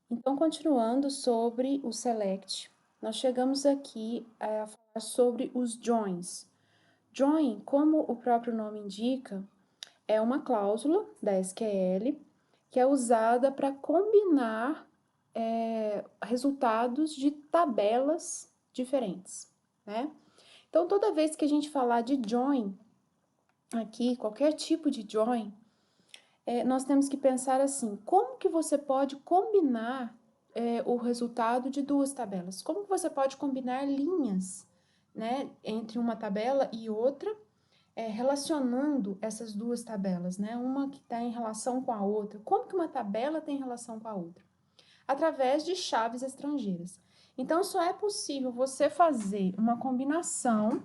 Então, continuando sobre o select, nós chegamos aqui a falar sobre os joins. Join, como o próprio nome indica, é uma cláusula da SQL que é usada para combinar resultados de tabelas diferentes, né? Então, toda vez que a gente falar de join aqui, qualquer tipo de join, nós temos que pensar assim, como que você pode combinar o resultado de duas tabelas? Como que você pode combinar linhas, né, entre uma tabela e outra, relacionando essas duas tabelas, né? Uma que está em relação com a outra. Como que uma tabela tem relação com a outra? Através de chaves estrangeiras. Então, só é possível você fazer uma combinação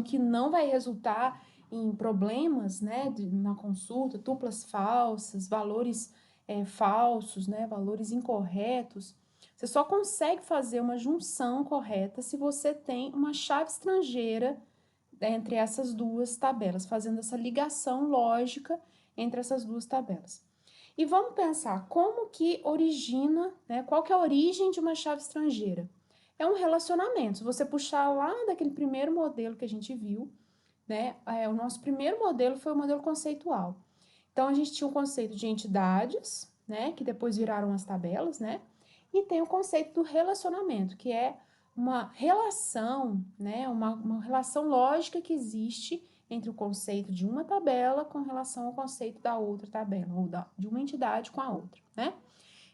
que não vai resultar em problemas, né, na consulta, tuplas falsas, valores falsos, né, valores incorretos. Você só consegue fazer uma junção correta se você tem uma chave estrangeira entre essas duas tabelas, fazendo essa ligação lógica entre essas duas tabelas. E vamos pensar como que origina, né, qual que é a origem de uma chave estrangeira? É um relacionamento. Se você puxar lá daquele primeiro modelo que a gente viu, né, o nosso primeiro modelo foi o modelo conceitual. Então, a gente tinha o conceito de entidades, né, que depois viraram as tabelas, né, e tem o conceito do relacionamento, que é uma relação, né, uma relação lógica que existe entre o conceito de uma tabela com relação ao conceito da outra tabela, ou de uma entidade com a outra, né?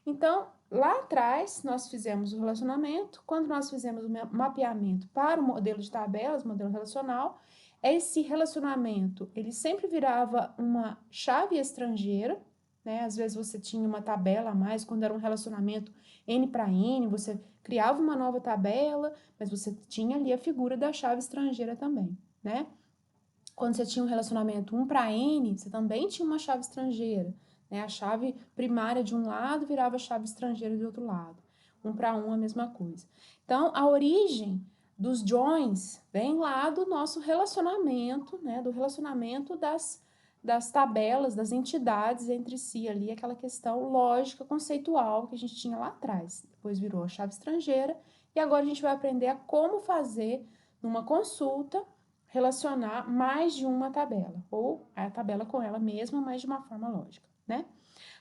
Então, lá atrás, nós fizemos o relacionamento. Quando nós fizemos o mapeamento para o modelo de tabelas, modelo relacional, esse relacionamento, ele sempre virava uma chave estrangeira, né? Às vezes você tinha uma tabela a mais, quando era um relacionamento N para N, você criava uma nova tabela, mas você tinha ali a figura da chave estrangeira também, né? Quando você tinha um relacionamento 1 para N, você também tinha uma chave estrangeira, né? A chave primária de um lado virava a chave estrangeira do outro lado. 1 para 1 a mesma coisa. Então, a origem dos joins vem lá do nosso relacionamento, né? Do relacionamento das tabelas, das entidades entre si ali, aquela questão lógica, conceitual que a gente tinha lá atrás. Depois virou a chave estrangeira e agora a gente vai aprender a como fazer numa consulta relacionar mais de uma tabela, ou a tabela com ela mesma, mas de uma forma lógica, né?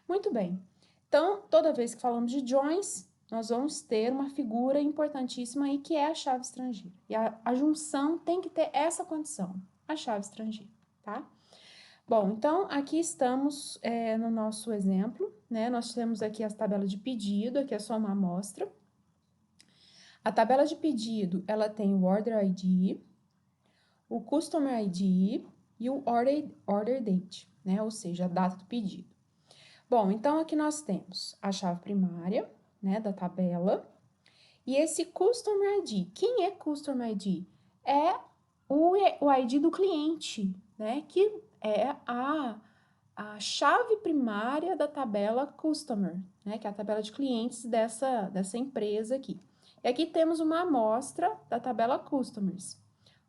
Muito bem. Então, toda vez que falamos de joins, nós vamos ter uma figura importantíssima aí, que é a chave estrangeira. E a junção tem que ter essa condição, a chave estrangeira, tá? Bom, então, aqui estamos no nosso exemplo, né? Nós temos aqui as tabelas de pedido, aqui é só uma amostra. A tabela de pedido, ela tem o Order ID, o Customer ID e o order Date, né? Ou seja, a data do pedido. Bom, então aqui nós temos a chave primária, né, da tabela, e esse Customer ID. Quem é Customer ID? É o ID do cliente, né, que é a chave primária da tabela Customer, né, que é a tabela de clientes dessa empresa aqui. E aqui temos uma amostra da tabela Customers.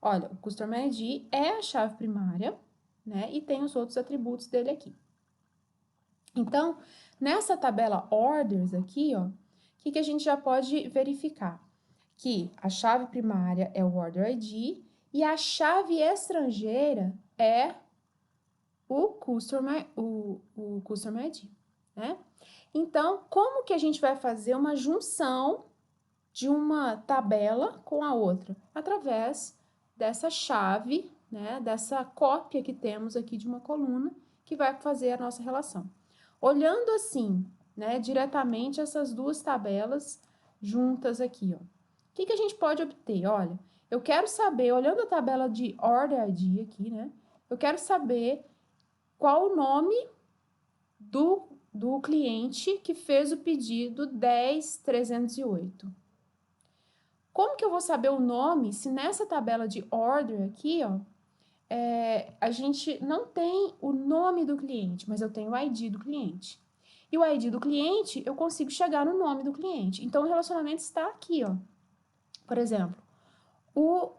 Olha, o Customer ID é a chave primária, né, e tem os outros atributos dele aqui. Então, nessa tabela Orders aqui, ó, o que a gente já pode verificar? Que a chave primária é o Order ID e a chave estrangeira é o Customer ID, né? Então, como que a gente vai fazer uma junção de uma tabela com a outra? Através dessa chave, né? Dessa cópia que temos aqui de uma coluna que vai fazer a nossa relação. Olhando assim, né, diretamente essas duas tabelas juntas aqui, ó. O que a gente pode obter? Olha, eu quero saber, olhando a tabela de Order ID aqui, né? Eu quero saber qual o nome do cliente que fez o pedido 10308. Como que eu vou saber o nome se nessa tabela de order aqui, ó, a gente não tem o nome do cliente, mas eu tenho o ID do cliente. E o ID do cliente, eu consigo chegar no nome do cliente. Então, o relacionamento está aqui, ó. Por exemplo, o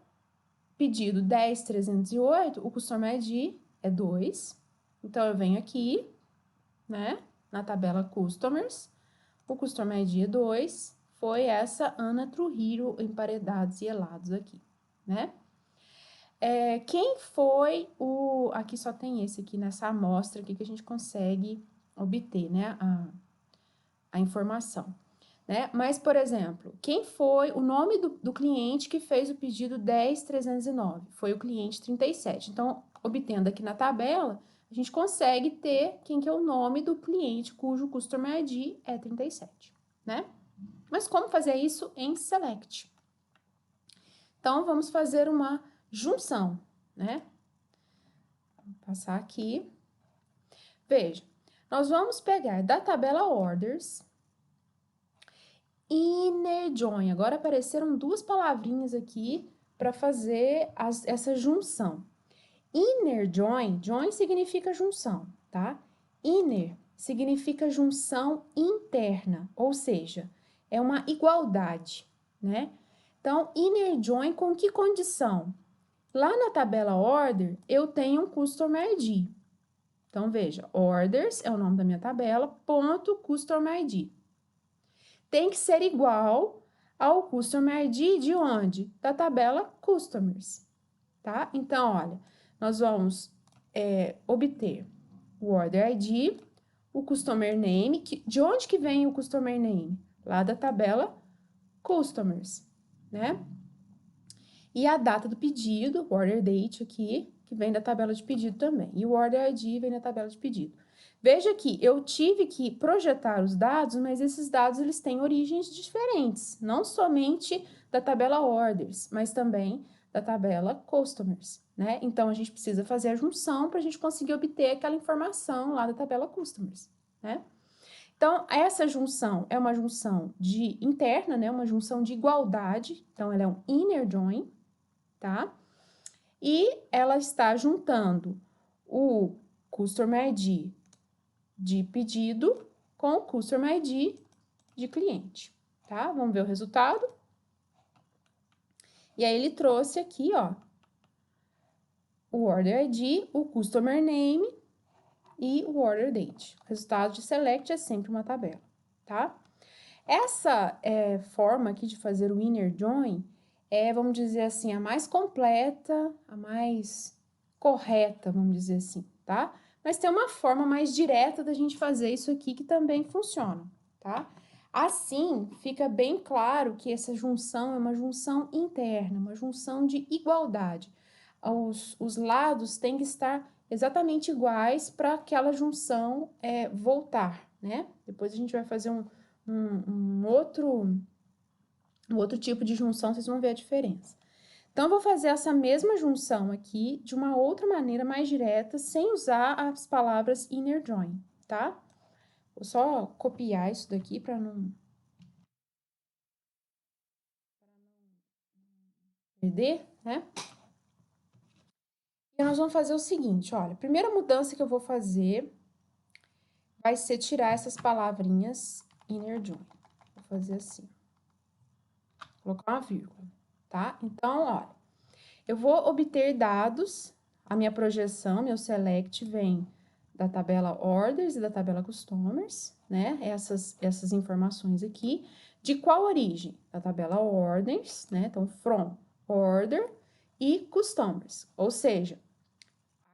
pedido 10308, o Customer ID é 2. Então, eu venho aqui, né? na tabela Customers, o Customer ID 2 foi essa Ana Trujillo emparedados e helados aqui, né? Quem foi o... Aqui só tem esse aqui nessa amostra aqui que a gente consegue obter, né, a informação, né? Mas, por exemplo, quem foi o nome do cliente que fez o pedido 10.309? Foi o cliente 37. Então, obtendo aqui na tabela, a gente consegue ter quem que é o nome do cliente cujo Customer ID é 37, né? Mas como fazer isso em Select? Então, vamos fazer uma junção, né? Vou passar aqui. Veja, nós vamos pegar da tabela Orders, Inner Join. Agora apareceram duas palavrinhas aqui para fazer essa junção. Inner Join, join significa junção, tá? Inner significa junção interna, ou seja, é uma igualdade, né? Então, Inner Join com que condição? Lá na tabela Order, eu tenho um Customer ID. Então, veja, Orders é o nome da minha tabela, ponto Customer ID. Tem que ser igual ao Customer ID de onde? Da tabela Customers, tá? Então, olha, nós vamos obter o Order ID, o Customer Name, de onde que vem o Customer Name? Lá da tabela Customers, né? E a data do pedido, o Order Date aqui, que vem da tabela de pedido também. E o Order ID vem da tabela de pedido. Veja que eu tive que projetar os dados, mas esses dados eles têm origens diferentes, não somente da tabela Orders, mas também da tabela Customers, né? Então, a gente precisa fazer a junção para a gente conseguir obter aquela informação lá da tabela Customers, né? Então, essa junção é uma junção interna, né? Uma junção de igualdade, então ela é um inner join, tá? E ela está juntando o Customer ID de pedido com o Customer ID de cliente, tá? Vamos ver o resultado? E aí, ele trouxe aqui, ó, o Order ID, o Customer Name e o Order Date. O resultado de Select é sempre uma tabela, tá? Essa forma aqui de fazer o Inner Join vamos dizer assim, a mais completa, a mais correta, vamos dizer assim, tá? Mas tem uma forma mais direta da gente fazer isso aqui que também funciona, tá? Assim, fica bem claro que essa junção é uma junção interna, uma junção de igualdade. Os lados têm que estar exatamente iguais para aquela junção voltar, né? Depois a gente vai fazer um outro tipo de junção, vocês vão ver a diferença. Então, eu vou fazer essa mesma junção aqui de uma outra maneira mais direta, sem usar as palavras inner join, tá? Vou só copiar isso daqui para não perder, né? E nós vamos fazer o seguinte, olha, a primeira mudança que eu vou fazer vai ser tirar essas palavrinhas inner join. Vou fazer assim. Colocar uma vírgula, tá? Então, olha, eu vou obter dados, a minha projeção, meu select vem da tabela Orders e da tabela Customers, né? Essas informações aqui. De qual origem? Da tabela Orders, né? Então, from Order e Customers. Ou seja,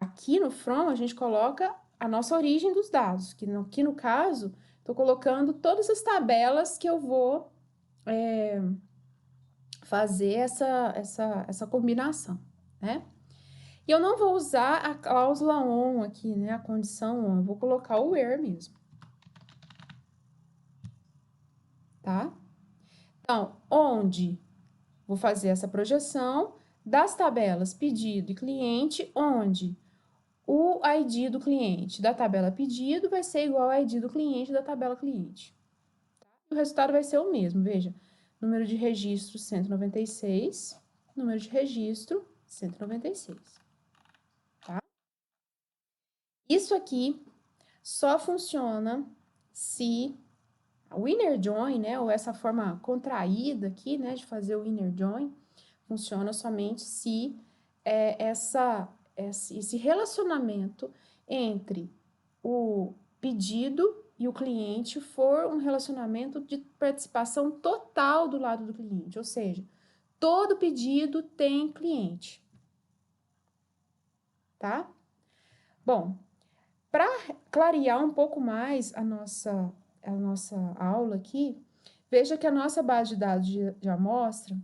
aqui no from a gente coloca a nossa origem dos dados, que no caso, estou colocando todas as tabelas que eu vou fazer essa combinação, né? E eu não vou usar a cláusula on aqui, né? A condição on. Eu vou colocar o where mesmo. Tá? Então, onde vou fazer essa projeção das tabelas pedido e cliente, onde o ID do cliente da tabela pedido vai ser igual ao ID do cliente da tabela cliente. Tá? O resultado vai ser o mesmo, veja. Número de registro 196, número de registro 196. Tá? Isso aqui só funciona se o inner join, né, ou essa forma contraída aqui, né, de fazer o inner join, funciona somente se esse relacionamento entre o pedido e o cliente for um relacionamento de participação total do lado do cliente, ou seja, todo pedido tem cliente, tá? Bom, para clarear um pouco mais a nossa aula aqui, veja que a nossa base de dados de amostra,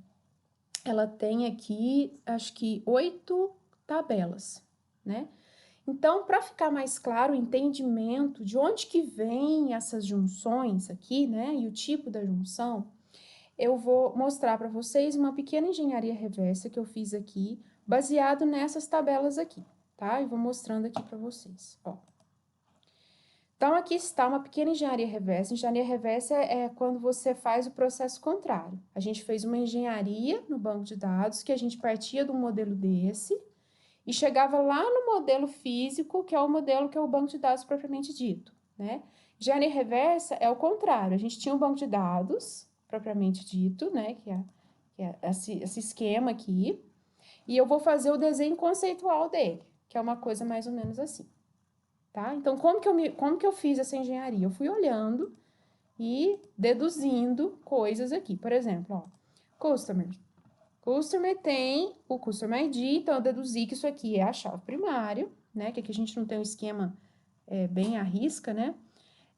ela tem aqui, acho que 8 tabelas, né? Então, para ficar mais claro o entendimento de onde que vem essas junções aqui, né, e o tipo da junção, eu vou mostrar para vocês uma pequena engenharia reversa que eu fiz aqui, baseado nessas tabelas aqui, tá? E vou mostrando aqui para vocês, ó. Então, aqui está uma pequena engenharia reversa. Engenharia reversa é quando você faz o processo contrário. A gente fez uma engenharia no banco de dados, que a gente partia de um modelo desse, e chegava lá no modelo físico, que é o modelo que é o banco de dados propriamente dito, né? Engenharia reversa é o contrário. A gente tinha um banco de dados propriamente dito, né? Que é esse esquema aqui. E eu vou fazer o desenho conceitual dele, que é uma coisa mais ou menos assim, tá? Então, como que eu fiz essa engenharia? Eu fui olhando e deduzindo coisas aqui. Por exemplo, ó, Customer tem o Customer ID, então eu deduzi que isso aqui é a chave primária, né? Que aqui a gente não tem um esquema bem à risca, né?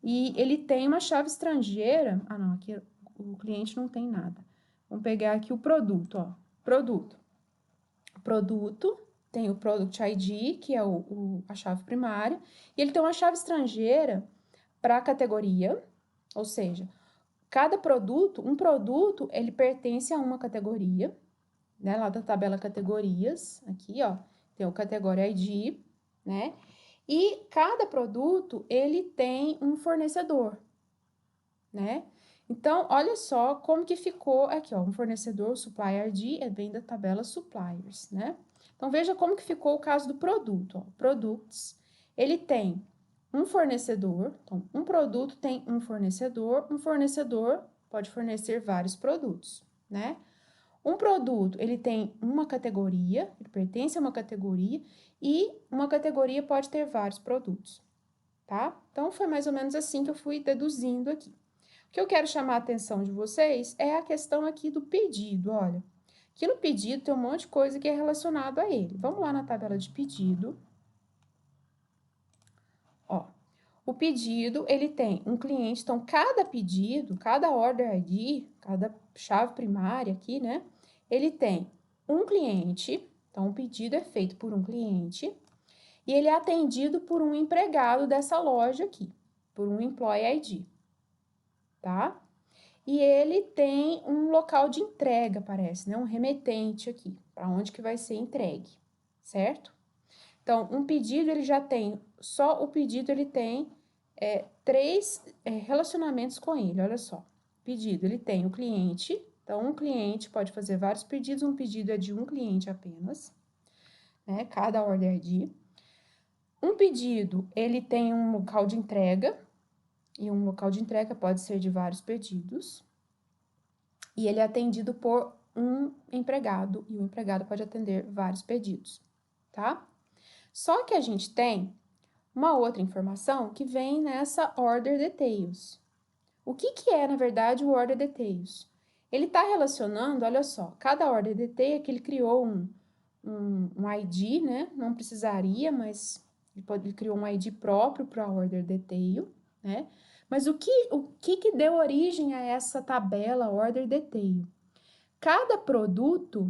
E ele tem uma chave estrangeira. Ah, não, aqui o cliente não tem nada. Vamos pegar aqui o produto, ó. Produto. Produto tem o Product ID, que é a chave primária, e ele tem uma chave estrangeira para a categoria, ou seja, cada produto, um produto, ele pertence a uma categoria, né, lá da tabela categorias, aqui, ó, tem o Category ID, né, e cada produto, ele tem um fornecedor, né, então, olha só como que ficou aqui, ó, um fornecedor, Supplier ID, vem da tabela Suppliers, né. Então, veja como que ficou o caso do produto, ó, Products, ele tem um fornecedor, então, um produto tem um fornecedor pode fornecer vários produtos, né. Um produto, ele tem uma categoria, ele pertence a uma categoria, e uma categoria pode ter vários produtos, tá? Então, foi mais ou menos assim que eu fui deduzindo aqui. O que eu quero chamar a atenção de vocês é a questão aqui do pedido, olha. Aqui no pedido tem um monte de coisa que é relacionado a ele. Vamos lá na tabela de pedido. Ó, o pedido, ele tem um cliente, então cada pedido, cada order ID, cada chave primária aqui, né? Ele tem um cliente, então o pedido é feito por um cliente, e ele é atendido por um empregado dessa loja aqui, por um Employee ID, tá? E ele tem um local de entrega, parece, né? Um remetente aqui, para onde que vai ser entregue, certo? Então, um pedido, ele já tem, só o pedido, ele tem 3 relacionamentos com ele, olha só. Pedido, ele tem o cliente, então um cliente pode fazer vários pedidos, um pedido é de um cliente apenas, né? Cada order ID. Um pedido, ele tem um local de entrega, e um local de entrega pode ser de vários pedidos, e ele é atendido por um empregado, e o empregado pode atender vários pedidos, tá? Só que a gente tem uma outra informação que vem nessa Order Details. O que é, na verdade, o Order Details? Ele está relacionando, olha só, cada Order Detail que ele criou um ID, né? Não precisaria, mas ele criou um ID próprio para Order Detail, né? Mas o que deu origem a essa tabela Order Detail? Cada produto,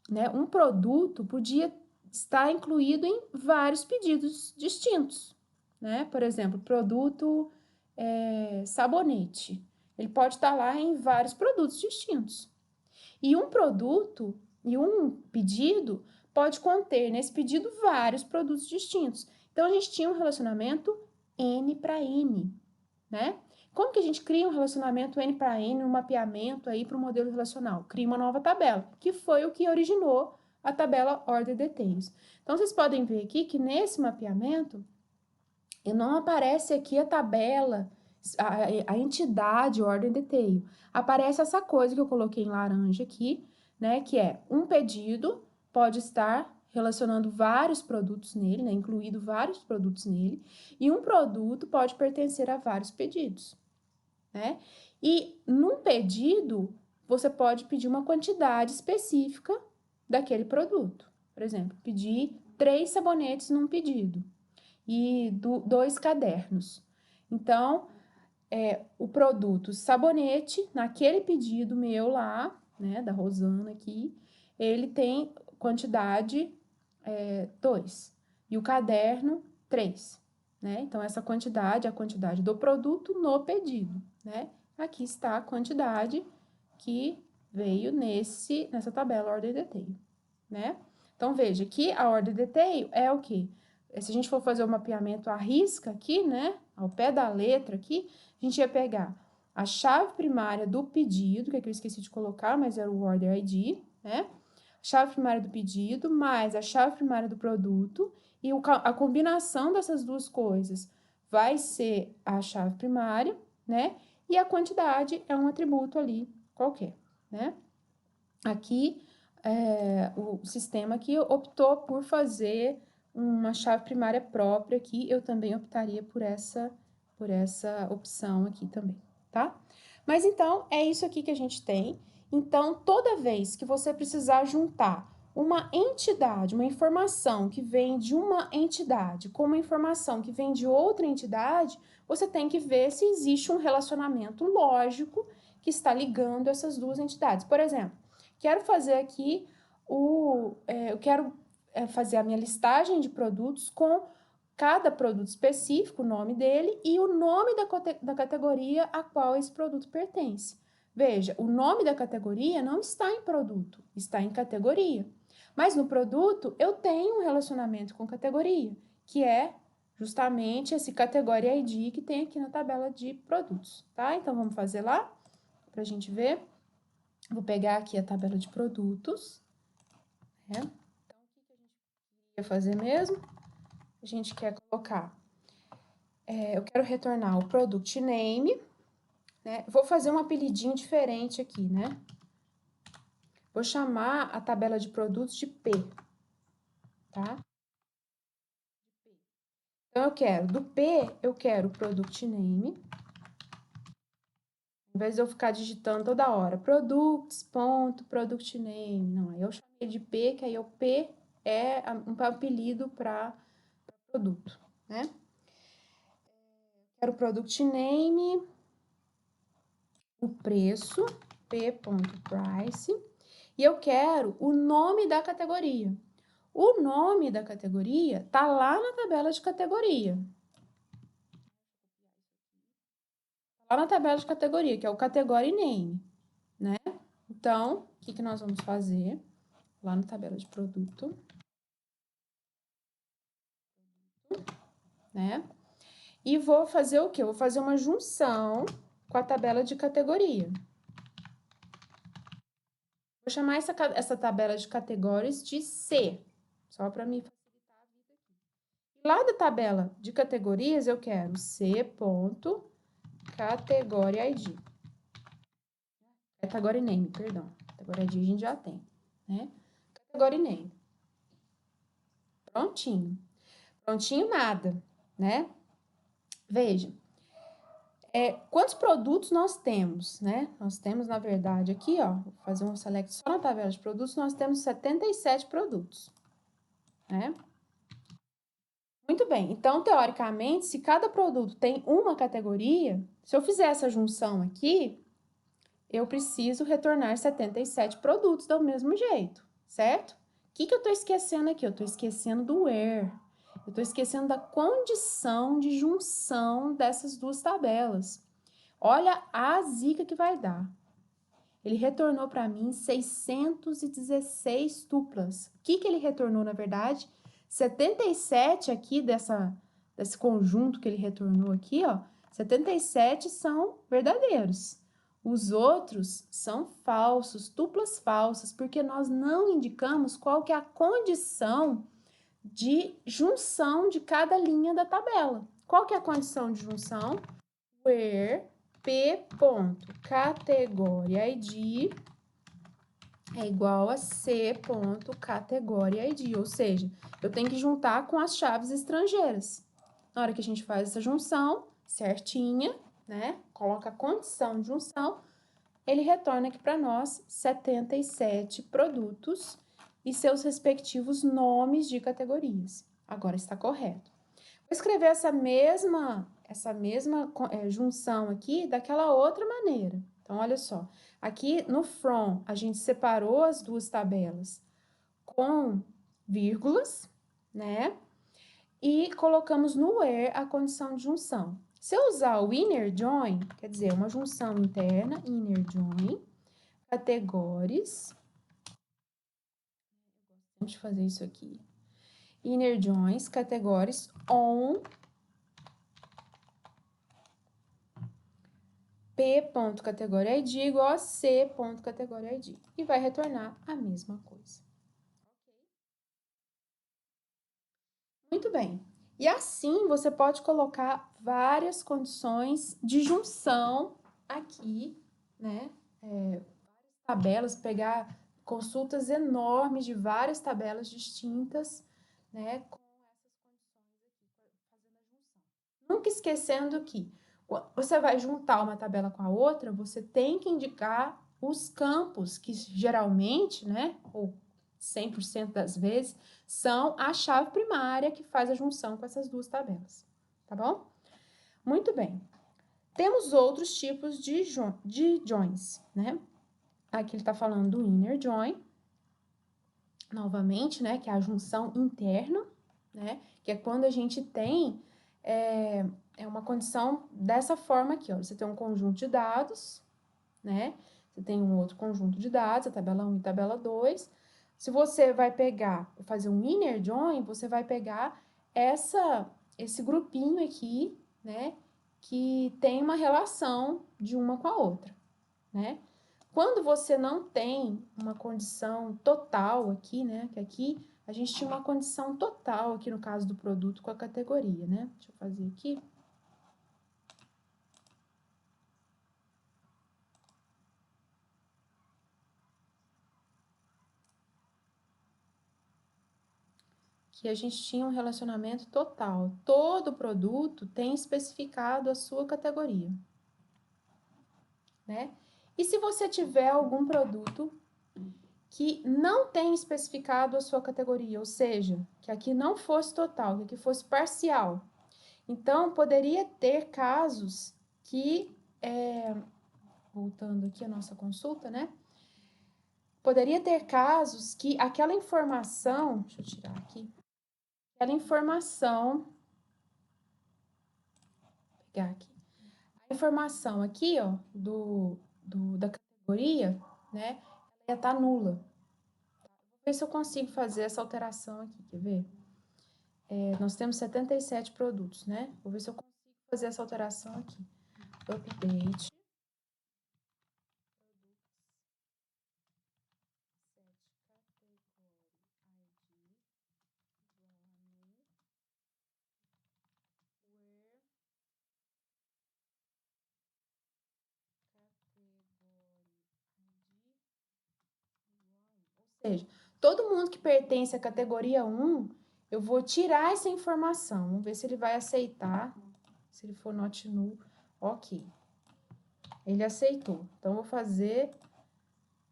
né? Um produto podia estar incluído em vários pedidos distintos, né? Por exemplo, produto sabonete. Ele pode estar lá em vários produtos distintos. E um produto e um pedido pode conter nesse pedido vários produtos distintos. Então, a gente tinha um relacionamento N para N, né? Como que a gente cria um relacionamento N para N, um mapeamento aí para o modelo relacional? Cria uma nova tabela, que foi o que originou a tabela Order Details. Então, vocês podem ver aqui que nesse mapeamento, não aparece aqui a tabela, a entidade Order Detail. Aparece essa coisa que eu coloquei em laranja aqui, né? Que é um pedido pode estar relacionando vários produtos nele, né, incluído vários produtos nele, e um produto pode pertencer a vários pedidos, né? E num pedido, você pode pedir uma quantidade específica daquele produto. Por exemplo, pedir 3 sabonetes num pedido e 2 cadernos. Então, o produto sabonete, naquele pedido meu lá, né, da Rosana aqui, ele tem quantidade 2 e o caderno 3, né? Então, essa quantidade é a quantidade do produto no pedido, né? Aqui está a quantidade que veio nessa tabela order detail, né? Então, veja que a order detail é o quê? Se a gente for fazer o mapeamento à risca aqui, né? Ao pé da letra aqui, a gente ia pegar a chave primária do pedido, que aqui eu esqueci de colocar, mas era o order ID, né? Chave primária do pedido, mais a chave primária do produto, e a combinação dessas duas coisas vai ser a chave primária, né? E a quantidade é um atributo ali qualquer, né? Aqui, o sistema aqui optou por fazer uma chave primária própria aqui, eu também optaria por essa opção aqui também, tá? Mas então, é isso aqui que a gente tem. Então, toda vez que você precisar juntar uma entidade, uma informação que vem de uma entidade com uma informação que vem de outra entidade, você tem que ver se existe um relacionamento lógico que está ligando essas duas entidades. Por exemplo, quero fazer aqui eu quero fazer a minha listagem de produtos com cada produto específico, o nome dele e o nome da categoria a qual esse produto pertence. Veja, o nome da categoria não está em produto, está em categoria. Mas no produto eu tenho um relacionamento com categoria, que é justamente esse category ID que tem aqui na tabela de produtos, tá? Então, vamos fazer lá para a gente ver. Vou pegar aqui a tabela de produtos, né? Então, o que a gente queria fazer mesmo? A gente quer colocar, eu quero retornar o product name, né? Vou fazer um apelidinho diferente aqui, né? Vou chamar a tabela de produtos de P, tá? Então, do P, eu quero o product name. Em vez de eu ficar digitando toda hora, products.product name. Não, aí eu chamei de P, que aí o P é um apelido para produto, né? Quero o product name, o preço, p.price, e eu quero o nome da categoria. O nome da categoria tá lá na tabela de categoria. Lá na tabela de categoria, que é o category name, né? Então, o que nós vamos fazer? Lá na tabela de produto, né? E vou fazer o quê? Eu vou fazer uma junção com a tabela de categoria. Vou chamar essa tabela de categorias de C, só para me facilitar a vida aqui. Lá da tabela de categorias, eu quero C.category ID. Category name, perdão. Category ID a gente já tem, né? Category name. Prontinho. Prontinho nada, né? Veja. Quantos produtos nós temos, né? Nós temos, na verdade, aqui, ó, vou fazer um select só na tabela de produtos, nós temos 77 produtos, né? Muito bem, então, teoricamente, se cada produto tem uma categoria, se eu fizer essa junção aqui, eu preciso retornar 77 produtos do mesmo jeito, certo? O que eu tô esquecendo aqui? Eu tô esquecendo do where. Eu tô esquecendo da condição de junção dessas duas tabelas. Olha a zica que vai dar. Ele retornou para mim 616 tuplas. O que ele retornou, na verdade? 77 aqui desse conjunto que ele retornou aqui, ó. 77 são verdadeiros. Os outros são falsos, tuplas falsas, porque nós não indicamos qual que é a condição de junção de cada linha da tabela. Qual que é a condição de junção? Where p.category ID é igual a C.category ID, ou seja, eu tenho que juntar com as chaves estrangeiras. Na hora que a gente faz essa junção certinha, né, coloca a condição de junção, ele retorna aqui para nós 77 produtos e seus respectivos nomes de categorias. Agora está correto. Vou escrever essa mesma junção aqui daquela outra maneira. Então, olha só. Aqui no from, a gente separou as duas tabelas com vírgulas, né? E colocamos no where a condição de junção. Se eu usar o inner join, quer dizer, uma junção interna, inner join, categories. Vamos fazer isso aqui. Inner joins, categories on p.category ID igual a c.category ID. E vai retornar a mesma coisa. Muito bem. E assim você pode colocar várias condições de junção aqui, né? Tabelas, pegar consultas enormes de várias tabelas distintas, né? Com essas condições aqui, fazendo a junção. Nunca esquecendo que você vai juntar uma tabela com a outra, você tem que indicar os campos que geralmente, né, ou 100% das vezes, são a chave primária que faz a junção com essas duas tabelas, tá bom? Muito bem. Temos outros tipos de joins, né? Aqui ele tá falando do inner join, novamente, né, que é a junção interna, né, que é quando a gente tem uma condição dessa forma aqui, ó, você tem um conjunto de dados, né, você tem um outro conjunto de dados, a tabela 1 e a tabela 2, se você vai pegar, fazer um inner join, você vai pegar esse grupinho aqui, né, que tem uma relação de uma com a outra, né. Quando você não tem uma condição total aqui, né, que aqui a gente tinha uma condição total aqui no caso do produto com a categoria, né? Deixa eu fazer aqui. Que a gente tinha um relacionamento total. Todo produto tem especificado a sua categoria, né? E se você tiver algum produto que não tem especificado a sua categoria, ou seja, que aqui não fosse total, que aqui fosse parcial, então poderia ter casos que, voltando aqui a nossa consulta, né? Poderia ter casos que aquela informação, deixa eu tirar aqui, aquela informação, vou pegar aqui, a informação aqui, ó, da categoria, né, ela ia estar nula. Vou ver se eu consigo fazer essa alteração aqui, quer ver? Nós temos 77 produtos, né? Vou ver se eu consigo fazer essa alteração aqui. Update. Ou seja, todo mundo que pertence à categoria 1, eu vou tirar essa informação. Vamos ver se ele vai aceitar. Se ele for not null, ok. Ele aceitou. Então, eu vou fazer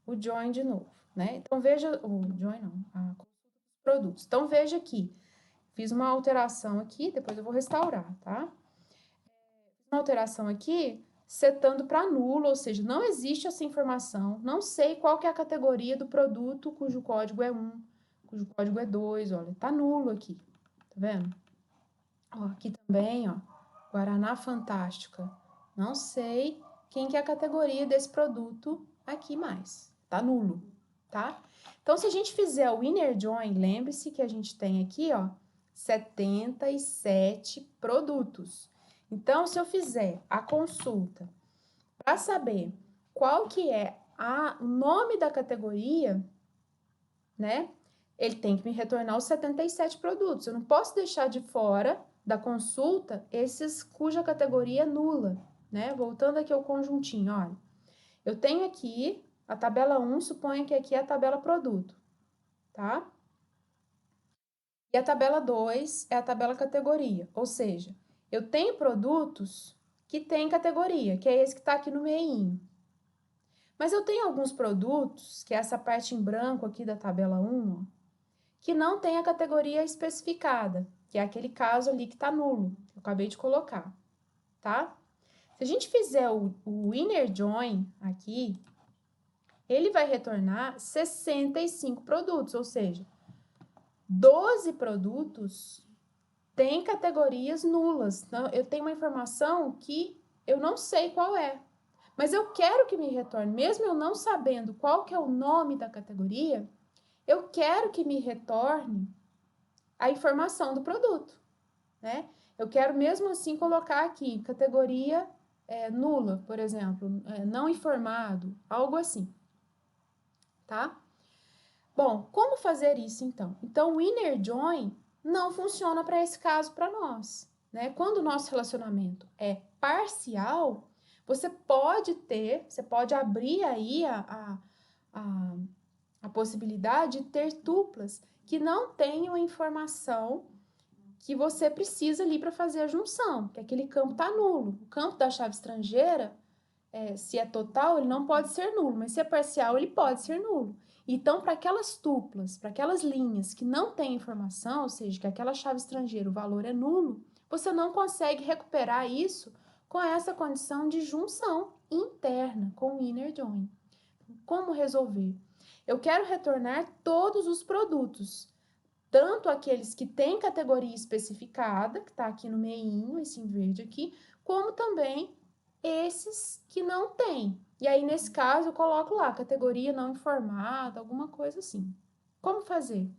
o join de novo, né? Então, veja... O join não, a consulta dos produtos. Então, veja aqui. Fiz uma alteração aqui, depois eu vou restaurar, tá? Fiz uma alteração aqui, setando para nulo, ou seja, não existe essa informação, não sei qual que é a categoria do produto cujo código é 1, cujo código é 2, olha, tá nulo aqui, tá vendo? Ó, aqui também, ó, Guaraná Fantástica, não sei quem que é a categoria desse produto aqui mais, tá nulo, tá? Então, se a gente fizer o inner join, lembre-se que a gente tem aqui, ó, 77 produtos. Então, se eu fizer a consulta para saber qual que é o nome da categoria, né? Ele tem que me retornar os 77 produtos. Eu não posso deixar de fora da consulta esses cuja categoria é nula, né? Voltando aqui ao conjuntinho, olha. Eu tenho aqui A tabela 1, suponha que aqui é a tabela produto, tá? E a tabela 2 é a tabela categoria, ou seja, eu tenho produtos que têm categoria, que é esse que está aqui no meinho. Mas eu tenho alguns produtos, que é essa parte em branco aqui da tabela 1, ó, que não tem a categoria especificada, que é aquele caso ali que está nulo, que eu acabei de colocar, tá? Se a gente fizer o inner join aqui, ele vai retornar 65 produtos, ou seja, 12 produtos têm categorias nulas. Então, eu tenho uma informação que eu não sei qual é, mas eu quero que me retorne, mesmo eu não sabendo qual que é o nome da categoria, eu quero que me retorne a informação do produto, né? Eu quero mesmo assim colocar aqui categoria nula, por exemplo, não informado, algo assim, tá? Bom, como fazer isso então? Então, o inner join não funciona para esse caso para nós, né? Quando o nosso relacionamento é parcial, você pode abrir aí a possibilidade de ter tuplas que não tenham a informação que você precisa ali para fazer a junção, que aquele campo está nulo. O campo da chave estrangeira, se é total, ele não pode ser nulo, mas se é parcial, ele pode ser nulo. Então, para aquelas tuplas, para aquelas linhas que não têm informação, ou seja, que aquela chave estrangeira, o valor é nulo, você não consegue recuperar isso com essa condição de junção interna, com o inner join. Como resolver? Eu quero retornar todos os produtos, tanto aqueles que têm categoria especificada, que está aqui no meinho, esse em verde aqui, como também esses que não têm. E aí, nesse caso, eu coloco lá, categoria não informada, alguma coisa assim. Como fazer?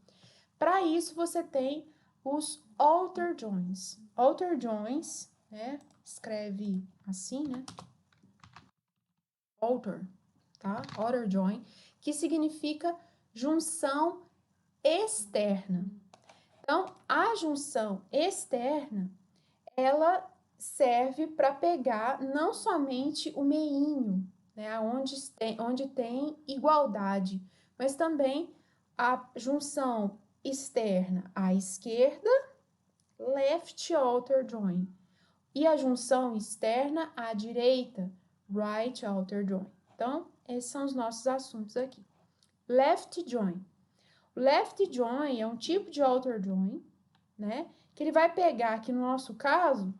Para isso, você tem os outer joins. Outer joins, né? Escreve assim, né? Outer, tá? Outer join, que significa junção externa. Então, a junção externa, ela serve para pegar não somente o meinho, né, onde tem igualdade, mas também a junção externa à esquerda, left outer join, e a junção externa à direita, right outer join. Então, esses são os nossos assuntos aqui. Left join. Left join é um tipo de outer join, né? Que ele vai pegar aqui no nosso caso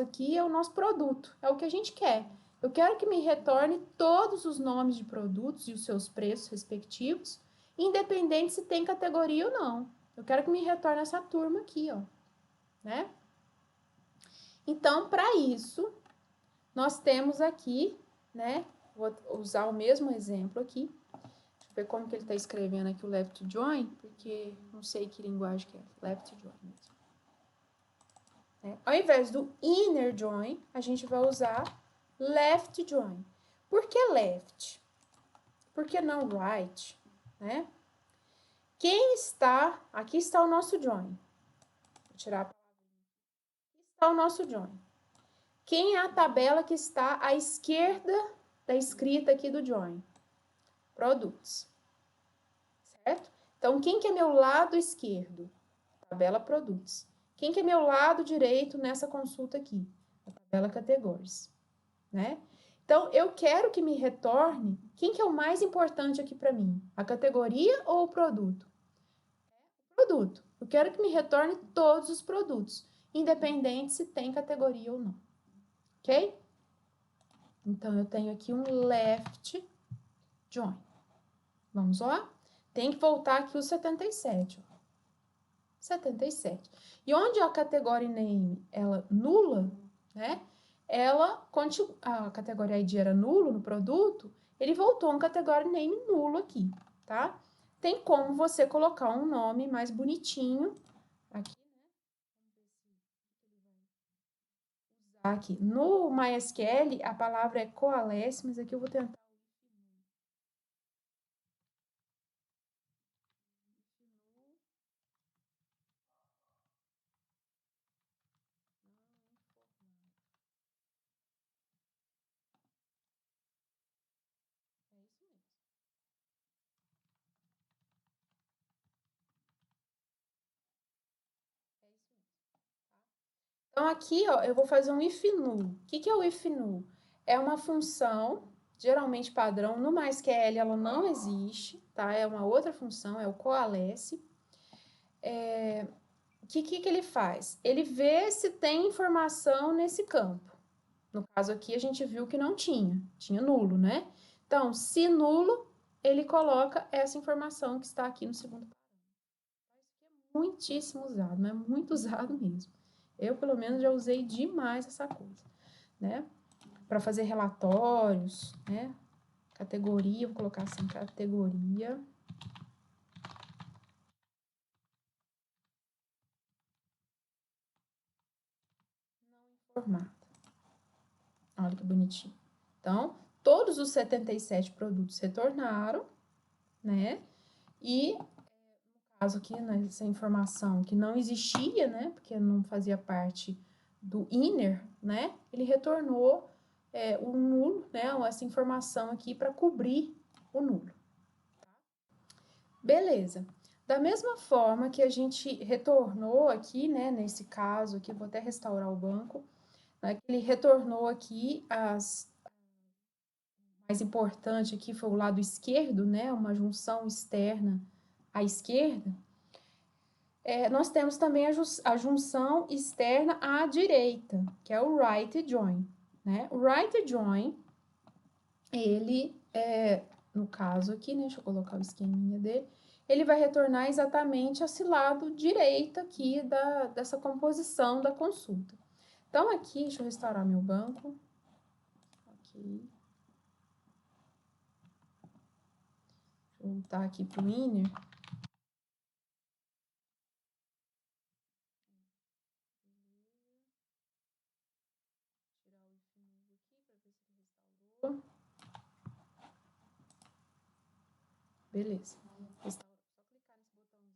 aqui é o nosso produto, é o que a gente quer. Eu quero que me retorne todos os nomes de produtos e os seus preços respectivos, independente se tem categoria ou não. Eu quero que me retorne essa turma aqui, ó, né? Então, para isso, nós temos aqui, né? Vou usar o mesmo exemplo aqui. Deixa eu ver como que ele está escrevendo aqui o left join, porque não sei que linguagem que é. Left join mesmo. Ao invés do inner join, a gente vai usar left join. Por que left? Por que não right? Né? Quem está... Aqui está o nosso join. Vou tirar a palavra. Aqui está o nosso join. Quem é a tabela que está à esquerda da escrita aqui do join? Produtos. Certo? Então, quem que é meu lado esquerdo? Tabela produtos. Quem que é meu lado direito nessa consulta aqui? A tabela categorias, né? Então, eu quero que me retorne quem que é o mais importante aqui para mim? A categoria ou o produto? O produto. Eu quero que me retorne todos os produtos, independente se tem categoria ou não. Ok? Então, eu tenho aqui um left join. Vamos lá? Tem que voltar aqui o 77, ó. 77. E onde a categoria name, ela nula, né? A categoria ID era nulo no produto, ele voltou um categoria name nulo aqui, tá? Tem como você colocar um nome mais bonitinho aqui, né? Vamos ver se ele vai usar aqui. No MySQL, a palavra é coalesce, mas aqui eu vou tentar. É isso mesmo. Então, aqui, ó, eu vou fazer um if null. O que é o if null? É uma função, geralmente padrão, no MySQL ela não existe, tá? É uma outra função, é o coalesce. O que ele faz? Ele vê se tem informação nesse campo. No caso aqui, a gente viu que não tinha nulo, né? Então, se nulo, ele coloca essa informação que está aqui no segundo parágrafo. Muitíssimo usado, mas muito usado mesmo. Eu, pelo menos, já usei demais essa coisa, né? Para fazer relatórios, né? Categoria, vou colocar assim, categoria. Não informada. Olha que bonitinho. Então, todos os 77 produtos retornaram, né? E, no caso aqui, nessa informação que não existia, né? Porque não fazia parte do inner, né? Ele retornou o nulo, né? Essa informação aqui para cobrir o nulo. Beleza. Da mesma forma que a gente retornou aqui, né? Nesse caso aqui, vou até restaurar o banco, né, ele retornou aqui mais importante aqui foi o lado esquerdo, né? Uma junção externa à esquerda. Nós temos também a junção externa à direita, que é o right join, né? O right join, ele no caso aqui, né? Deixa eu colocar o esqueminha dele. Ele vai retornar exatamente esse lado direito aqui dessa composição da consulta. Então, aqui, deixa eu restaurar meu banco. Ok. Voltar aqui para o inner. Tirar o if null aqui para ver se ele restaurou. Beleza. Restaurou. Só clicar nesse botãozinho.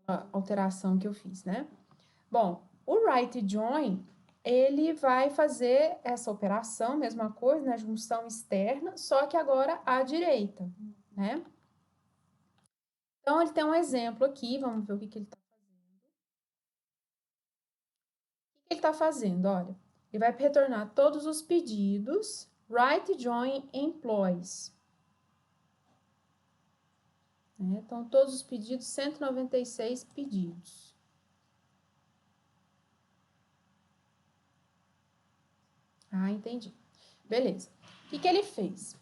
Aquela alteração que eu fiz, né? Bom, o right join, ele vai fazer essa operação, mesma coisa, né? Junção externa, só que agora à direita, né? Então, ele tem um exemplo aqui, vamos ver o que ele está fazendo. O que ele está fazendo? Olha, ele vai retornar todos os pedidos, right join employees. Né? Então, todos os pedidos, 196 pedidos. Ah, entendi. Beleza. O que ele fez?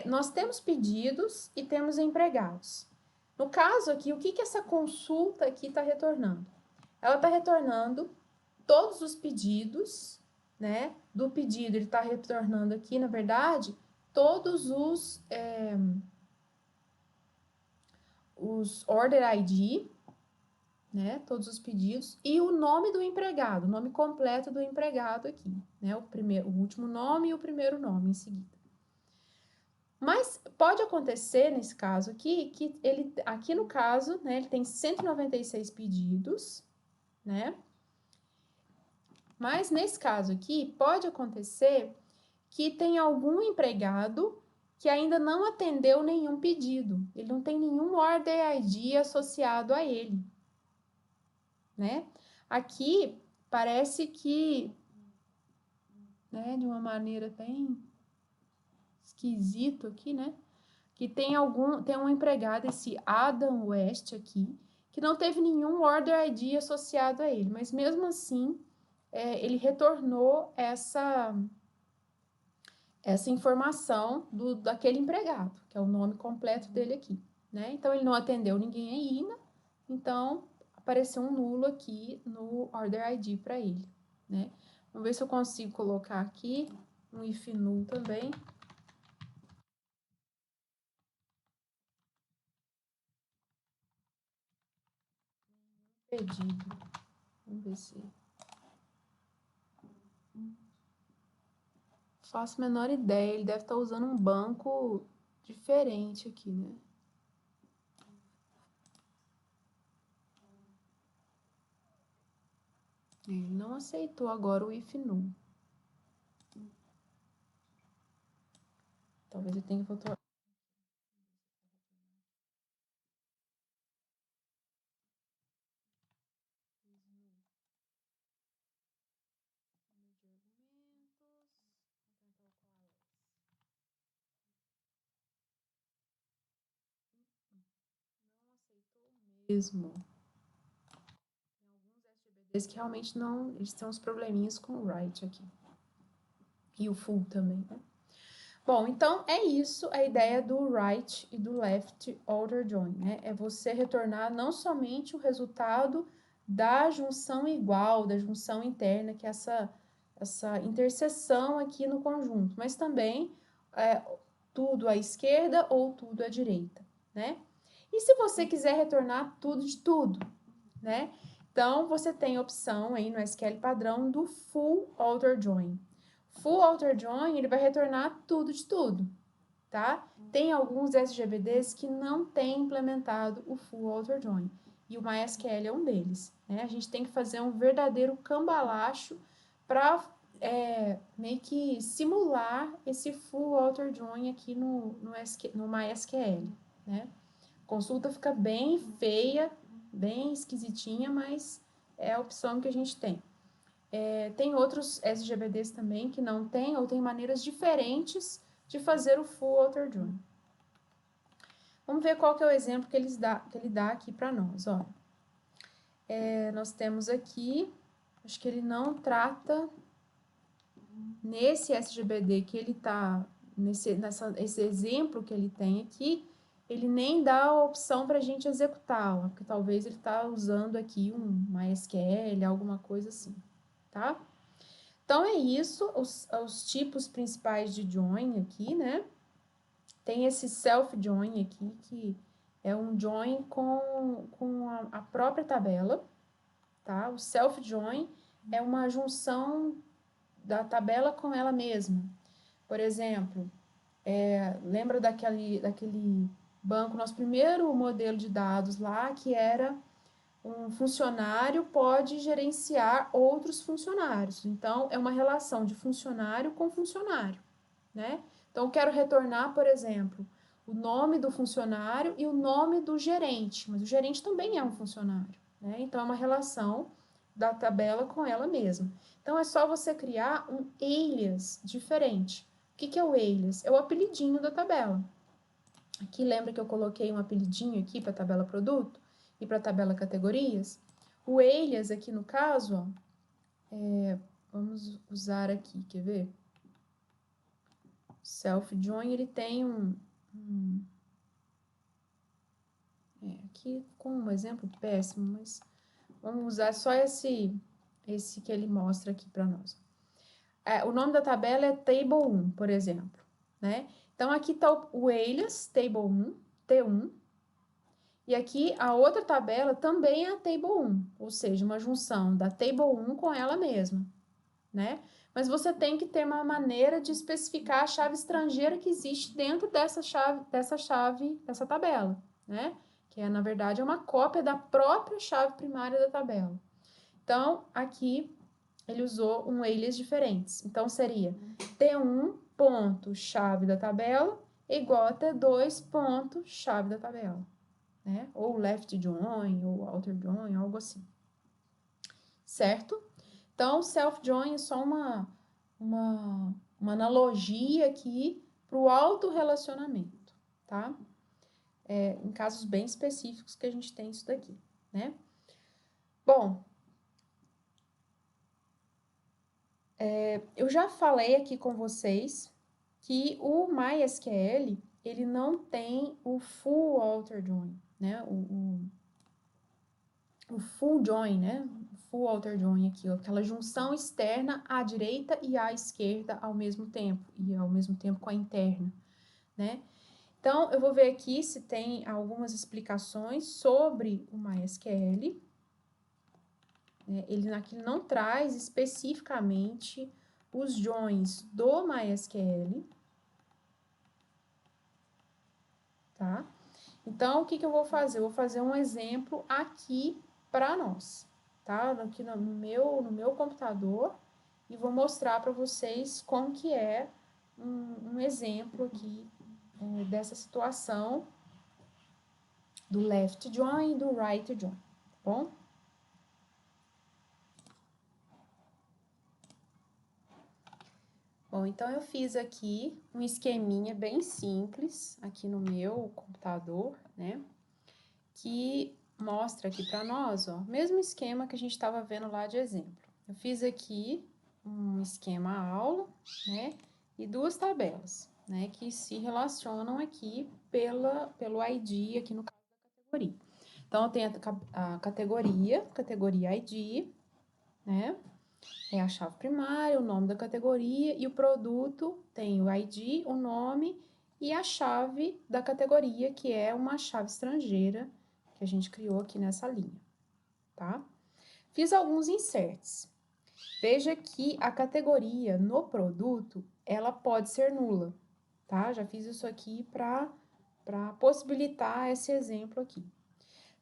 Nós temos pedidos e temos empregados. No caso aqui, o que essa consulta aqui está retornando? Ela está retornando todos os pedidos, né? Do pedido, ele está retornando aqui, na verdade, todos os order ID, né? Todos os pedidos e o nome do empregado, o nome completo do empregado aqui, né? O último nome e o primeiro nome em seguida. Mas pode acontecer nesse caso aqui, que ele, aqui no caso, né, ele tem 196 pedidos, né? Mas nesse caso aqui, pode acontecer que tem algum empregado que ainda não atendeu nenhum pedido. Ele não tem nenhum order ID associado a ele, né? Aqui parece que, né, de uma maneira bem esquisito aqui, né? Que tem um empregado, esse Adam West aqui, que não teve nenhum order ID associado a ele, mas mesmo assim, ele retornou essa informação daquele empregado, que é o nome completo dele aqui, né? Então, ele não atendeu ninguém ainda, então, apareceu um nulo aqui no order ID para ele, né? Vamos ver se eu consigo colocar aqui um if null também. Pedido. Vamos ver se... Faço a menor ideia. Ele deve estar usando um banco diferente aqui, né? Ele não aceitou agora o if null. Talvez eu tenha que voltar. mesmo. Tem alguns SGBDs que realmente não, eles têm uns probleminhas com o right aqui. E o full também, né? Bom, então é isso a ideia do right e do left order join, né? É você retornar não somente o resultado da junção igual, da junção interna, que é essa interseção aqui no conjunto, mas também tudo à esquerda ou tudo à direita, né? E se você quiser retornar tudo de tudo, né? Então, você tem a opção aí no SQL padrão do full order join. Full outer join, ele vai retornar tudo de tudo, tá? Tem alguns SGBDs que não têm implementado o full outer join, e o MySQL é um deles, né? A gente tem que fazer um verdadeiro cambalacho para meio que simular esse full outer join aqui no MySQL, né? A consulta fica bem feia, bem esquisitinha, mas é a opção que a gente tem. Tem outros SGBDs também que não tem, ou tem maneiras diferentes de fazer o full outer join. Vamos ver qual que é o exemplo que ele dá aqui para nós. Ó. Nós temos aqui, acho que ele não trata nesse SGBD que ele está, esse exemplo que ele tem aqui, ele nem dá a opção para a gente executar, ó, porque talvez ele está usando aqui um MySQL, alguma coisa assim, tá? Então, é isso, os tipos principais de join aqui, né? Tem esse self-join aqui, que é um join com a própria tabela, tá? O self-join é uma junção da tabela com ela mesma. Por exemplo, lembra daquele banco, nosso primeiro modelo de dados lá, que era um funcionário pode gerenciar outros funcionários. Então, é uma relação de funcionário com funcionário, né? Então, eu quero retornar, por exemplo, o nome do funcionário e o nome do gerente, mas o gerente também é um funcionário, né? Então, é uma relação da tabela com ela mesma. Então, é só você criar um alias diferente. O que é o alias? É o apelidinho da tabela. Aqui, lembra que eu coloquei um apelidinho aqui para a tabela produto? E para a tabela categorias, o alias aqui no caso, ó, vamos usar aqui, quer ver? Self-join, ele tem aqui com um exemplo péssimo, mas vamos usar só esse que ele mostra aqui para nós. O nome da tabela é Table 1, por exemplo, né? Então, aqui está o alias, Table 1, T1, e aqui a outra tabela também é a Table 1, ou seja, uma junção da Table 1 com ela mesma, né? Mas você tem que ter uma maneira de especificar a chave estrangeira que existe dentro dessa tabela, né? Que na verdade, é uma cópia da própria chave primária da tabela. Então, aqui ele usou um alias diferentes. Então, seria T1 ponto chave da tabela igual a T2 ponto chave da tabela. Né? Ou left join, ou outer join, algo assim. Certo? Então, self-join é só uma analogia aqui para o autorrelacionamento, tá? Em casos bem específicos que a gente tem isso daqui, né? Bom, eu já falei aqui com vocês que o MySQL, ele não tem o full outer join, né? O full join, né? Full outer join aqui, ó, aquela junção externa à direita e à esquerda ao mesmo tempo, e ao mesmo tempo com a interna, né? Então, eu vou ver aqui se tem algumas explicações sobre o MySQL. Ele aqui não traz especificamente os joins do MySQL, tá? Então, o que eu vou fazer? Eu vou fazer um exemplo aqui para nós, tá? Aqui no meu computador, e vou mostrar para vocês como que é um exemplo aqui dessa situação do left join e do right join, tá bom? Bom, então eu fiz aqui um esqueminha bem simples aqui no meu computador, né? Que mostra aqui para nós, ó, mesmo esquema que a gente estava vendo lá de exemplo. Eu fiz aqui um esquema aula, né, e duas tabelas, né, que se relacionam aqui pelo ID, aqui no caso da categoria. Então, eu tenho a categoria ID, né, é a chave primária, o nome da categoria, e o produto tem o ID, o nome e a chave da categoria, que é uma chave estrangeira que a gente criou aqui nessa linha, tá? Fiz alguns inserts. Veja que a categoria no produto, ela pode ser nula, tá? Já fiz isso aqui para possibilitar esse exemplo aqui.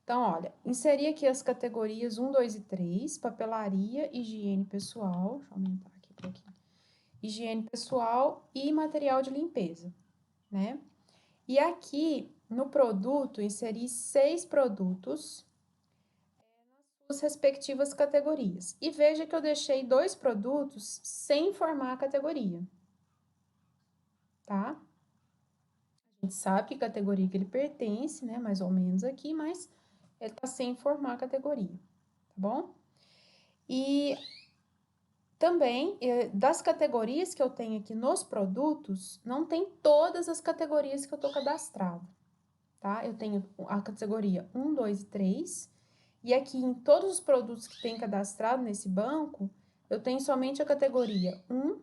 Então, olha, inseri aqui as categorias 1, 2 e 3, papelaria, higiene pessoal, deixa eu aumentar aqui um pouquinho, higiene pessoal e material de limpeza, né? E aqui, no produto, inseri 6 produtos nas suas respectivas categorias. E veja que eu deixei 2 produtos sem informar a categoria, tá? A gente sabe que categoria que ele pertence, né? Mais ou menos aqui, mas ele tá sem informar a categoria, tá bom? E também, das categorias que eu tenho aqui nos produtos, não tem todas as categorias que eu tô cadastrado, tá? Eu tenho a categoria 1, 2 e 3, e aqui em todos os produtos que tem cadastrado nesse banco, eu tenho somente a categoria 1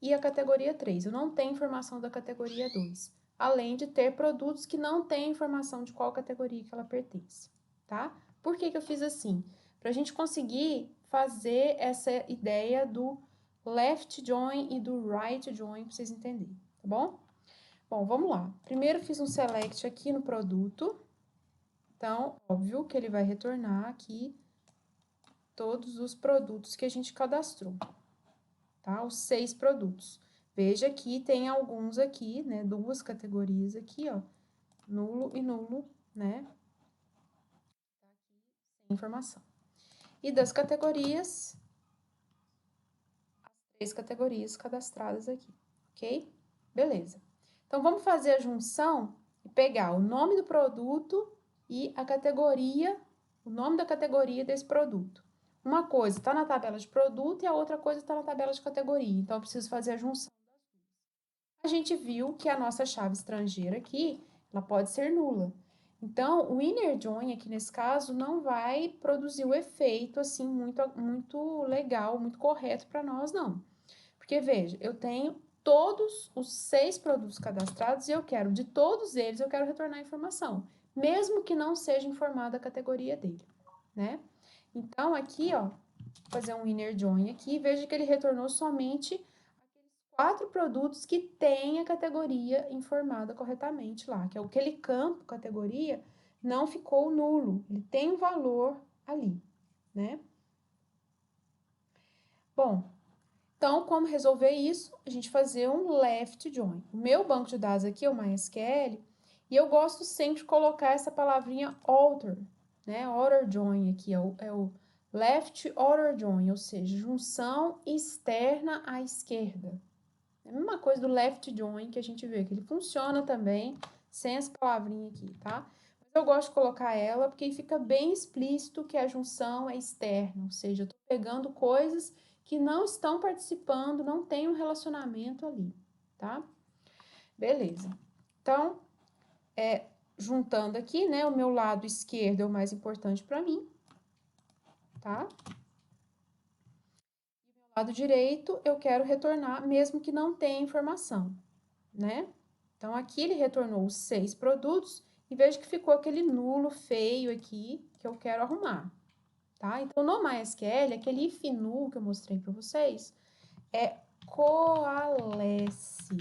e a categoria 3. Eu não tenho informação da categoria 2, além de ter produtos que não têm informação de qual categoria que ela pertence, tá? Por que que eu fiz assim? Para a gente conseguir fazer essa ideia do left join e do right join, para vocês entenderem, tá bom? Bom, vamos lá. Primeiro fiz um select aqui no produto. Então, óbvio que ele vai retornar aqui todos os produtos que a gente cadastrou, tá? Os 6 produtos. Veja que tem alguns aqui, né? Duas categorias aqui, ó. Nulo e nulo, né? Tá aqui sem informação. E das categorias, as 3 categorias cadastradas aqui, ok? Beleza. Então, vamos fazer a junção e pegar o nome do produto e a categoria, o nome da categoria desse produto. Uma coisa está na tabela de produto e a outra coisa está na tabela de categoria. Então, eu preciso fazer a junção das duas. A gente viu que a nossa chave estrangeira aqui, ela pode ser nula. Então, o inner join aqui nesse caso não vai produzir o efeito assim muito legal, muito correto para nós, não. Porque veja, eu tenho todos os 6 produtos cadastrados e eu quero, de todos eles, eu quero retornar a informação, mesmo que não seja informada a categoria dele, né? Então, aqui, ó, vou fazer um inner join aqui, veja que ele retornou somente aqueles 4 produtos que têm a categoria informada corretamente lá, que é aquele campo categoria não ficou nulo, ele tem um valor ali, né? Bom, então, como resolver isso? A gente fazer um left join. O meu banco de dados aqui é o MySQL, e eu gosto sempre de colocar essa palavrinha outer, né? Outer join aqui, é o left outer join, ou seja, junção externa à esquerda. É a mesma coisa do left join que a gente vê, que ele funciona também sem essa palavrinha aqui, tá? Mas eu gosto de colocar ela porque fica bem explícito que a junção é externa, ou seja, eu tô pegando coisas que não estão participando, não tem um relacionamento ali, tá? Beleza. Então, juntando aqui, né, o meu lado esquerdo é o mais importante para mim, tá? E o meu lado direito eu quero retornar, mesmo que não tenha informação, né? Então, aqui ele retornou os 6 produtos e veja que ficou aquele nulo feio aqui que eu quero arrumar, tá? Então, no MySQL, aquele if null que eu mostrei para vocês é coalesce.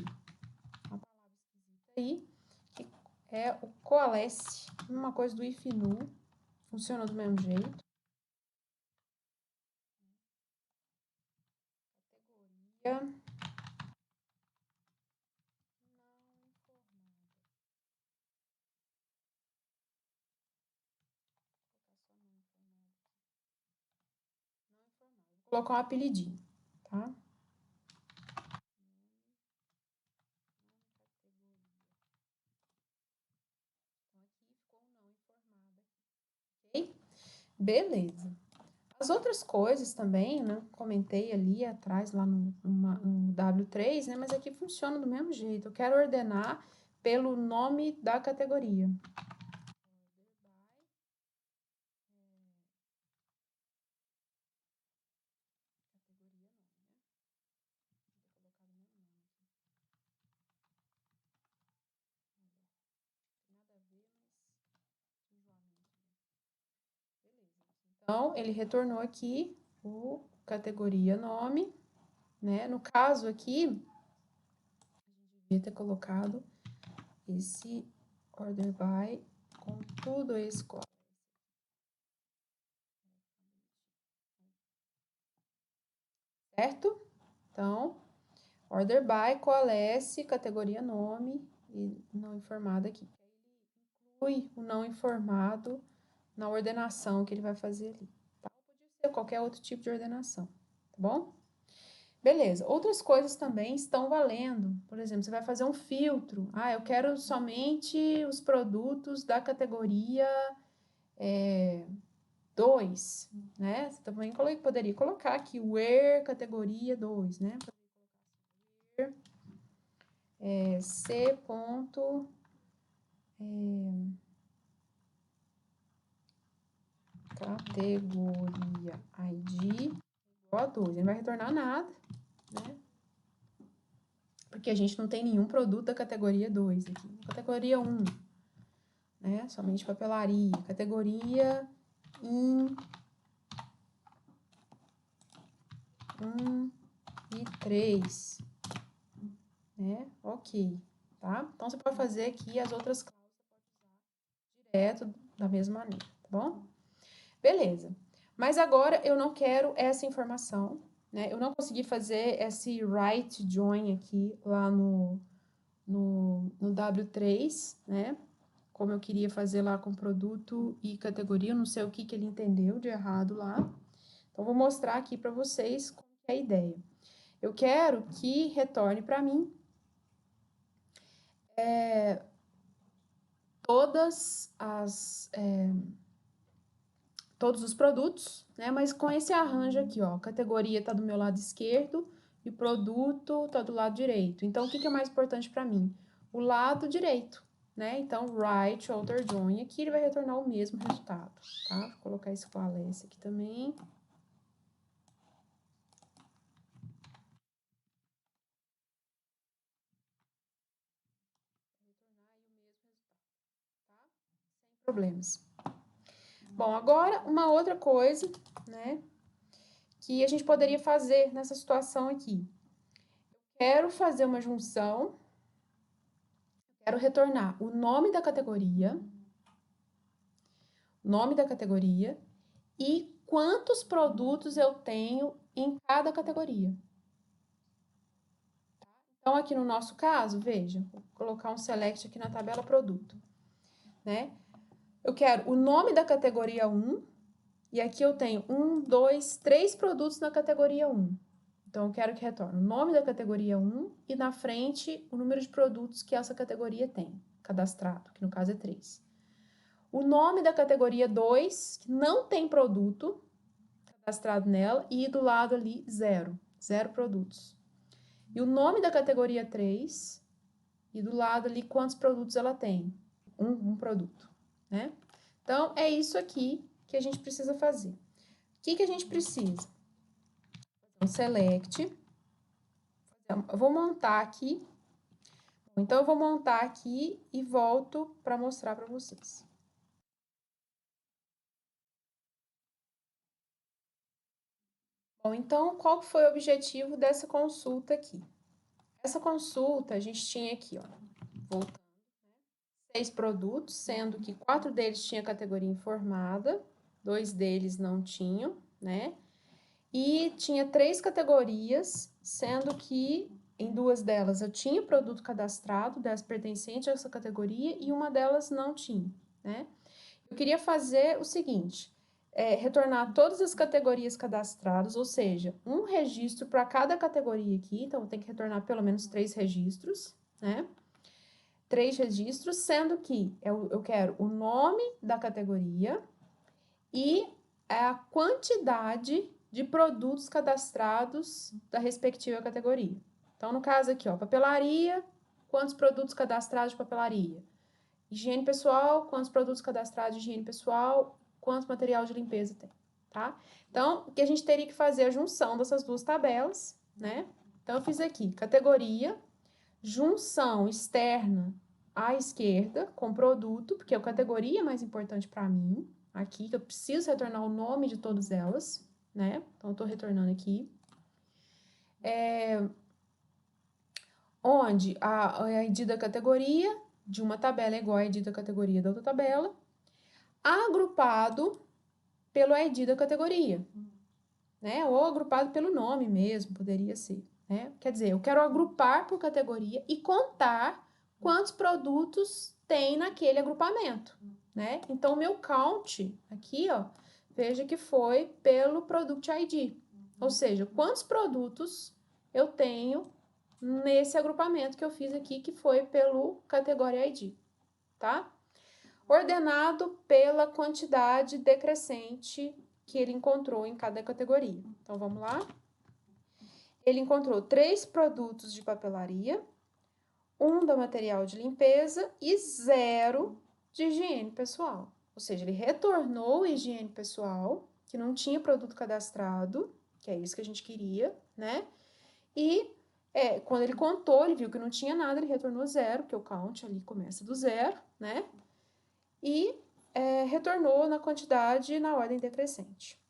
Uma palavra esquisita aí, que é o coalesce, uma coisa do if null, funciona do mesmo jeito. Categoria não informada. Vou colocar um apelidinho, tá? Então, aqui ficou não informada. Beleza. As outras coisas também, né? Comentei ali atrás, lá no W3, né? Mas aqui funciona do mesmo jeito. Eu quero ordenar pelo nome da categoria. Então, ele retornou aqui o categoria nome, né? No caso aqui, a gente devia ter colocado esse order by com tudo esse código. Certo? Então, order by, coalesce, categoria nome e não informado aqui. Ele inclui o não informado na ordenação que ele vai fazer ali. Tá? Pode ser qualquer outro tipo de ordenação, tá bom? Beleza. Outras coisas também estão valendo. Por exemplo, você vai fazer um filtro. Ah, eu quero somente os produtos da categoria 2, né? Você também poderia colocar aqui where categoria 2, né? C ponto categoria ID igual a 2. Ele não vai retornar nada, né? Porque a gente não tem nenhum produto da categoria 2 aqui. Categoria 1, né? Somente papelaria. Categoria em 1 e 3, né? Ok, tá? Então, você pode fazer aqui as outras cláusulas, direto da mesma maneira, tá bom? Beleza. Mas agora eu não quero essa informação, né? Eu não consegui fazer esse write join aqui lá no W3, né? Como eu queria fazer lá com produto e categoria, eu não sei o que ele entendeu de errado lá. Então, vou mostrar aqui para vocês como é a ideia. Eu quero que retorne para mim todos os produtos, né? Mas com esse arranjo aqui, ó, categoria tá do meu lado esquerdo e produto tá do lado direito. Então, o que é mais importante para mim? O lado direito, né? Então, write outer join aqui, ele vai retornar o mesmo resultado, tá? Vou colocar esse coalesce aqui também. Problemas. Bom, agora uma outra coisa, né, que a gente poderia fazer nessa situação aqui. Quero fazer uma junção, quero retornar o nome da categoria e quantos produtos eu tenho em cada categoria. Então, aqui no nosso caso, veja, vou colocar um select aqui na tabela produto, né? Eu quero o nome da categoria 1, e aqui eu tenho 1, 2, 3 produtos na categoria 1. Então, eu quero que retorne o nome da categoria 1 e na frente o número de produtos que essa categoria tem cadastrado, que no caso é 3. O nome da categoria 2, que não tem produto cadastrado nela, e do lado ali, 0 produtos. E o nome da categoria 3, e do lado ali, quantos produtos ela tem? Um produto, né? Então, é isso aqui que a gente precisa fazer. O que a gente precisa? Um select. Eu vou montar aqui. Então, eu vou montar aqui e volto para mostrar para vocês. Bom, então, qual foi o objetivo dessa consulta aqui? Essa consulta, a gente tinha aqui, ó, voltando, 6 produtos, sendo que 4 deles tinham categoria informada, 2 deles não tinham, né? E tinha 3 categorias, sendo que em 2 delas eu tinha produto cadastrado, das pertencentes a essa categoria, e uma delas não tinha, né? Eu queria fazer o seguinte, retornar todas as categorias cadastradas, ou seja, um registro para cada categoria aqui, então eu tenho que retornar pelo menos 3 registros, né? 3 registros, sendo que eu quero o nome da categoria e é a quantidade de produtos cadastrados da respectiva categoria. Então, no caso aqui, ó, papelaria, quantos produtos cadastrados de papelaria? Higiene pessoal, quantos produtos cadastrados de higiene pessoal, quanto material de limpeza tem, tá? Então, o que a gente teria que fazer é a junção dessas duas tabelas, né? Então, eu fiz aqui, categoria, junção externa à esquerda com produto, porque a categoria é mais importante para mim, aqui, que eu preciso retornar o nome de todas elas, né? Então, eu tô retornando aqui. Onde a ID da categoria de uma tabela é igual a ID da categoria da outra tabela, agrupado pelo ID da categoria, né? Ou agrupado pelo nome mesmo, poderia ser, né? Quer dizer, eu quero agrupar por categoria e contar quantos produtos tem naquele agrupamento, né? Então, o meu count aqui, ó, veja que foi pelo Product ID, ou seja, quantos produtos eu tenho nesse agrupamento que eu fiz aqui, que foi pelo categoria ID, tá? Ordenado pela quantidade decrescente que ele encontrou em cada categoria. Então, vamos lá. Ele encontrou 3 produtos de papelaria, 1 da material de limpeza e 0 de higiene pessoal. Ou seja, ele retornou higiene pessoal, que não tinha produto cadastrado, que é isso que a gente queria, né? E quando ele contou, ele viu que não tinha nada, ele retornou 0, porque o count ali começa do 0, né? E retornou na quantidade na ordem decrescente.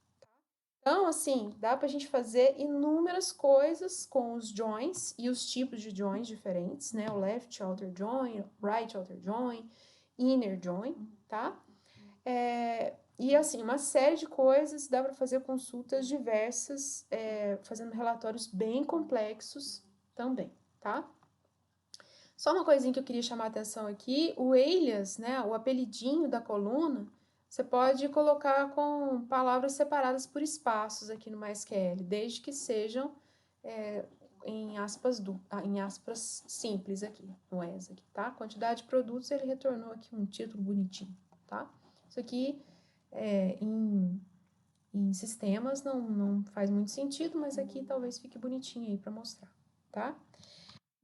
Então, assim, dá pra gente fazer inúmeras coisas com os joins e os tipos de joins diferentes, né? O left outer join, right outer join, inner join, tá? E assim, uma série de coisas, dá para fazer consultas diversas, fazendo relatórios bem complexos também, tá? Só uma coisinha que eu queria chamar a atenção aqui, o alias, né, o apelidinho da coluna, você pode colocar com palavras separadas por espaços aqui no MySQL, desde que sejam em aspas simples aqui, no ES aqui, tá? Quantidade de produtos, ele retornou aqui um título bonitinho, tá? Isso aqui em sistemas não faz muito sentido, mas aqui talvez fique bonitinho aí para mostrar, tá?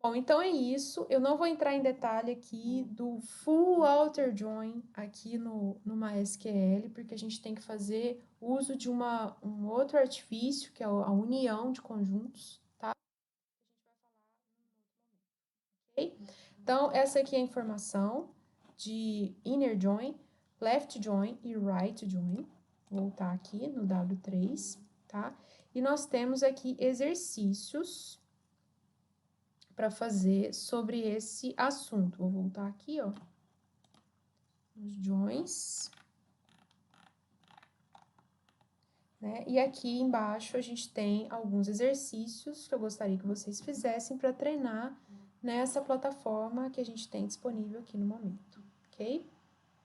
Bom, então é isso. Eu não vou entrar em detalhe aqui do full outer join aqui no MySQL, porque a gente tem que fazer uso de um outro artifício, que é a união de conjuntos, tá? A gente vai falar em outro momento, ok? Então, essa aqui é a informação de inner join, left join e right join. Vou voltar aqui no W3, tá? E nós temos aqui exercícios para fazer sobre esse assunto. Vou voltar aqui, ó, nos joins, né? E aqui embaixo a gente tem alguns exercícios que eu gostaria que vocês fizessem para treinar nessa plataforma que a gente tem disponível aqui no momento, ok?